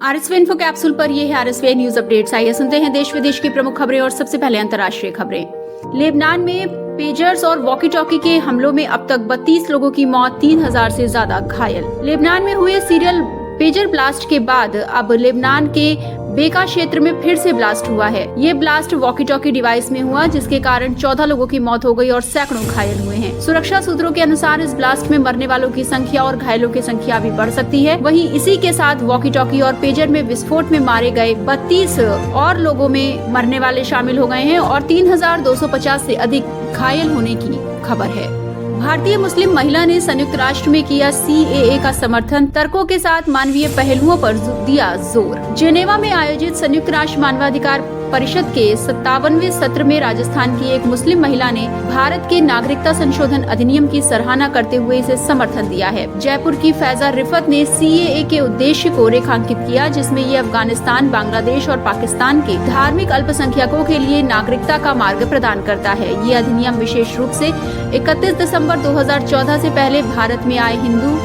RSV info capsule पर ये है आरएसवी न्यूज अपडेट्स। आइए सुनते हैं देश विदेश की प्रमुख खबरें और सबसे पहले अंतर्राष्ट्रीय खबरें। लेबनान में पेजर्स और वॉकी टॉकी के हमलों में अब तक 32 लोगों की मौत, 3000 से ज्यादा घायल। लेबनान में हुए सीरियल पेजर ब्लास्ट के बाद अब लेबनान के बेका क्षेत्र में फिर से ब्लास्ट हुआ है। ये ब्लास्ट वॉकी टॉकी डिवाइस में हुआ, जिसके कारण 14 लोगों की मौत हो गई और सैकड़ों घायल हुए हैं। सुरक्षा सूत्रों के अनुसार इस ब्लास्ट में मरने वालों की संख्या और घायलों की संख्या भी बढ़ सकती है। वहीं इसी के साथ वॉकी टॉकी और पेजर में विस्फोट में मारे गए 32 और लोगों में मरने वाले शामिल हो गए हैं और 3250 से अधिक घायल होने की खबर है। भारतीय मुस्लिम महिला ने संयुक्त राष्ट्र में किया सीएए का समर्थन, तर्कों के साथ मानवीय पहलुओं पर दिया जोर। जेनेवा में आयोजित संयुक्त राष्ट्र मानवाधिकार परिषद के 57वें सत्र में राजस्थान की एक मुस्लिम महिला ने भारत के नागरिकता संशोधन अधिनियम की सराहना करते हुए इसे समर्थन दिया है। जयपुर की फैजा रिफत ने सीएए के उद्देश्य को रेखांकित किया, जिसमें ये अफगानिस्तान, बांग्लादेश और पाकिस्तान के धार्मिक अल्पसंख्यकों के लिए नागरिकता का मार्ग प्रदान करता है। ये अधिनियम विशेष रूप से 31 दिसंबर 2014 से पहले भारत में आए हिंदू,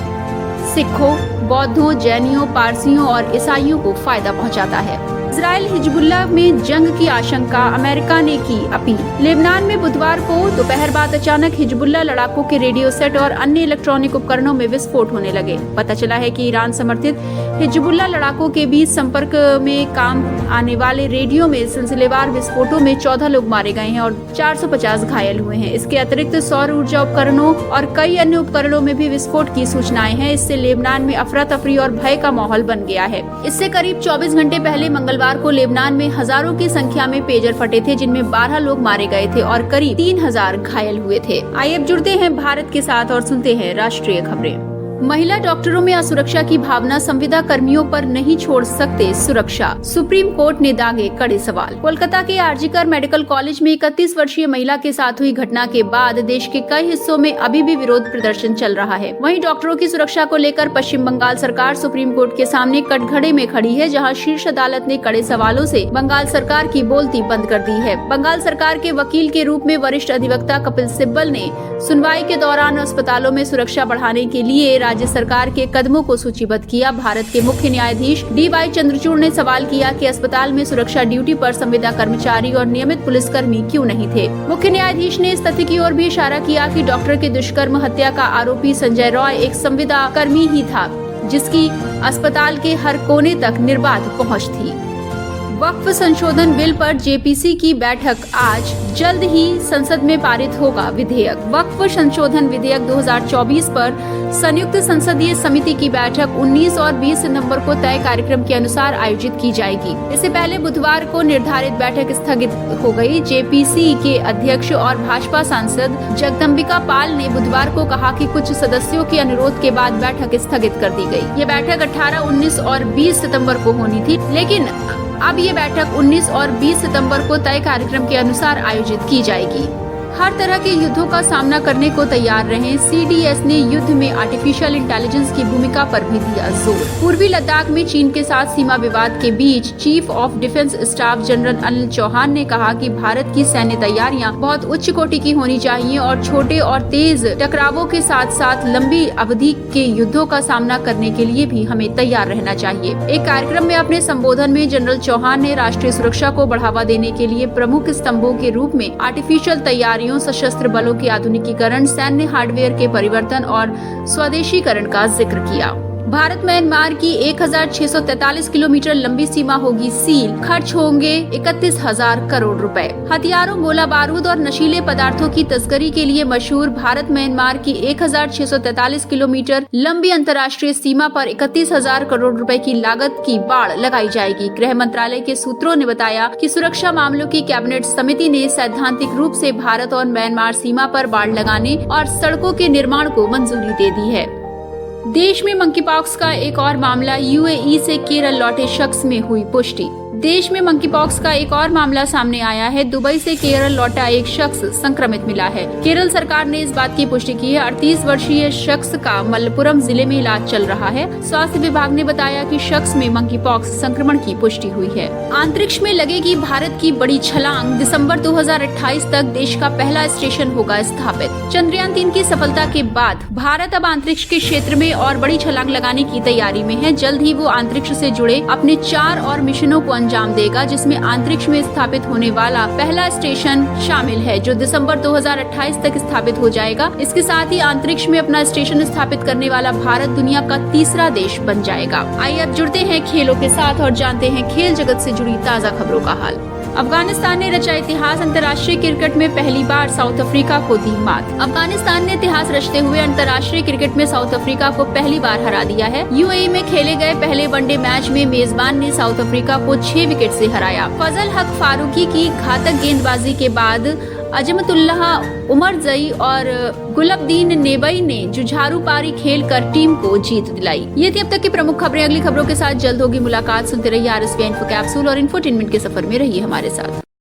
सिखों, बौद्धों, जैनियों, पारसियों और ईसाइयों को फायदा पहुंचाता है। इजराइल हिजबुल्लाह में जंग की आशंका, अमेरिका ने की अपील। लेबनान में बुधवार को दोपहर बाद अचानक हिजबुल्लाह लड़ाकों के रेडियो सेट और अन्य इलेक्ट्रॉनिक उपकरणों में विस्फोट होने लगे। पता चला है कि ईरान समर्थित हिजबुल्लाह लड़ाकों के बीच संपर्क में काम आने वाले रेडियो में सिलसिलेवार विस्फोटों में 14 लोग मारे गए हैं और 450 घायल हुए हैं। इसके अतिरिक्त सौर ऊर्जा उपकरणों और कई अन्य उपकरणों में भी विस्फोट की सूचनाएं हैं। इससे लेबनान में अफरा तफरी और भय का माहौल बन गया है। इससे करीब 24 घंटे पहले मंगलवार को लेबनान में हजारों की संख्या में पेजर फटे थे, जिनमें 12 लोग मारे गए थे और करीब 3000 घायल हुए थे। आइए अब जुड़ते हैं भारत के साथ और सुनते हैं राष्ट्रीय खबरें। महिला डॉक्टरों में असुरक्षा की भावना, संविदा कर्मियों पर नहीं छोड़ सकते सुरक्षा, सुप्रीम कोर्ट ने दागे कड़े सवाल। कोलकाता के आरजीकर मेडिकल कॉलेज में 31 वर्षीय महिला के साथ हुई घटना के बाद देश के कई हिस्सों में अभी भी विरोध प्रदर्शन चल रहा है। वहीं डॉक्टरों की सुरक्षा को लेकर पश्चिम बंगाल सरकार सुप्रीम कोर्ट के सामने कटघरे में खड़ी है, जहां शीर्ष अदालत ने कड़े सवालों से बंगाल सरकार की बोलती बंद कर दी है। बंगाल सरकार के वकील के रूप में वरिष्ठ अधिवक्ता कपिल सिब्बल ने सुनवाई के दौरान अस्पतालों में सुरक्षा बढ़ाने के लिए राज्य सरकार के कदमों को सूचीबद्ध किया। भारत के मुख्य न्यायाधीश DY चंद्रचूड़ ने सवाल किया कि अस्पताल में सुरक्षा ड्यूटी पर संविदा कर्मचारी और नियमित पुलिसकर्मी क्यों नहीं थे। मुख्य न्यायाधीश ने इस तथ्य की ओर भी इशारा किया कि डॉक्टर के दुष्कर्म हत्या का आरोपी संजय रॉय एक संविदा कर्मी ही था, जिसकी अस्पताल के हर कोने तक निर्बाध पहुँच थी। वक्फ संशोधन बिल पर जेपीसी की बैठक आज, जल्द ही संसद में पारित होगा विधेयक। वक्फ संशोधन विधेयक 2024 पर संयुक्त संसदीय समिति की बैठक 19 और 20 नवंबर को तय कार्यक्रम के अनुसार आयोजित की जाएगी। इससे पहले बुधवार को निर्धारित बैठक स्थगित हो गई। जेपीसी के अध्यक्ष और भाजपा सांसद जगदम्बिका पाल ने बुधवार को कहा कि कुछ सदस्यों के अनुरोध के बाद बैठक स्थगित कर दी गई। ये बैठक 18, 19 और 20 सितम्बर को होनी थी, लेकिन अब ये बैठक 19 और 20 सितंबर को तय कार्यक्रम के अनुसार आयोजित की जाएगी। हर तरह के युद्धों का सामना करने को तैयार रहें। CDS ने युद्ध में आर्टिफिशियल इंटेलिजेंस की भूमिका पर भी दिया जोर। पूर्वी लद्दाख में चीन के साथ सीमा विवाद के बीच chief of defence staff general Anil Chauhan ने कहा कि भारत की सैन्य तैयारियां बहुत उच्च कोटि की होनी चाहिए और छोटे और तेज टकरावों के साथ साथ लंबी अवधि के युद्धों का सामना करने के लिए भी हमें तैयार रहना चाहिए। एक कार्यक्रम में अपने संबोधन में जनरल चौहान ने राष्ट्रीय सुरक्षा को बढ़ावा देने के लिए प्रमुख स्तंभों के रूप में आर्टिफिशियल तैयारी, सशस्त्र बलों के आधुनिकीकरण, सैन्य हार्डवेयर के परिवर्तन और स्वदेशीकरण का जिक्र किया। भारत म्यांमार की 1643 किलोमीटर लंबी सीमा होगी सील, खर्च होंगे 31,000 करोड़ रुपए। हथियारों, गोला बारूद और नशीले पदार्थों की तस्करी के लिए मशहूर भारत म्यांमार की 1643 किलोमीटर लंबी अंतर्राष्ट्रीय सीमा पर 31,000 करोड़ रुपए की लागत की बाड़ लगाई जाएगी। गृह मंत्रालय के सूत्रों ने बताया कि सुरक्षा मामलों की कैबिनेट समिति ने सैद्धांतिक रूप से भारत और म्यांमार सीमा पर बाड़ लगाने और सड़कों के निर्माण को मंजूरी दे दी है। देश में मंकीपॉक्स का एक और मामला, UAE से केरल लौटे शख्स में हुई पुष्टि। देश में मंकी पॉक्स का एक और मामला सामने आया है। दुबई से केरल लौटा एक शख्स संक्रमित मिला है। केरल सरकार ने इस बात की पुष्टि की है। 38 वर्षीय शख्स का मलप्पुरम जिले में इलाज चल रहा है। स्वास्थ्य विभाग ने बताया कि शख्स में मंकी पॉक्स संक्रमण की पुष्टि हुई है। अंतरिक्ष में लगेगी भारत की बड़ी छलांग। दिसंबर 2028 तक देश का पहला स्टेशन होगा स्थापित। चंद्रयान 3 की सफलता के बाद भारत अब अंतरिक्ष के क्षेत्र में और बड़ी छलांग लगाने की तैयारी में है। जल्द ही वो अंतरिक्ष से जुड़े अपने 4 और मिशनों को अंजाम देगा, जिसमें अंतरिक्ष में स्थापित होने वाला पहला स्टेशन शामिल है, जो दिसंबर 2028 तक स्थापित हो जाएगा। इसके साथ ही अंतरिक्ष में अपना स्टेशन स्थापित करने वाला भारत दुनिया का तीसरा देश बन जाएगा। आइए अब जुड़ते हैं खेलों के साथ और जानते हैं खेल जगत से जुड़ी ताज़ा खबरों का हाल। अफगानिस्तान ने रचा इतिहास। अंतर्राष्ट्रीय क्रिकेट में पहली बार साउथ अफ्रीका को दी मात। अफगानिस्तान ने इतिहास रचते हुए अंतर्राष्ट्रीय क्रिकेट में साउथ अफ्रीका को पहली बार हरा दिया है। यूएई में खेले गए पहले वनडे मैच में मेजबान ने साउथ अफ्रीका को 6 विकेट से हराया। फजल हक फारूकी की घातक गेंदबाजी के बाद अजमतुल्लाह उमरजई और गुलबदीन नेबई ने जुझारू पारी खेलकर टीम को जीत दिलाई। ये थी अब तक की प्रमुख खबरें। अगली खबरों के साथ जल्द होगी मुलाकात। सुनते रहिए RSV इन्फो कैप्सूल और इंफोटेनमेंट के सफर में रहिए हमारे साथ।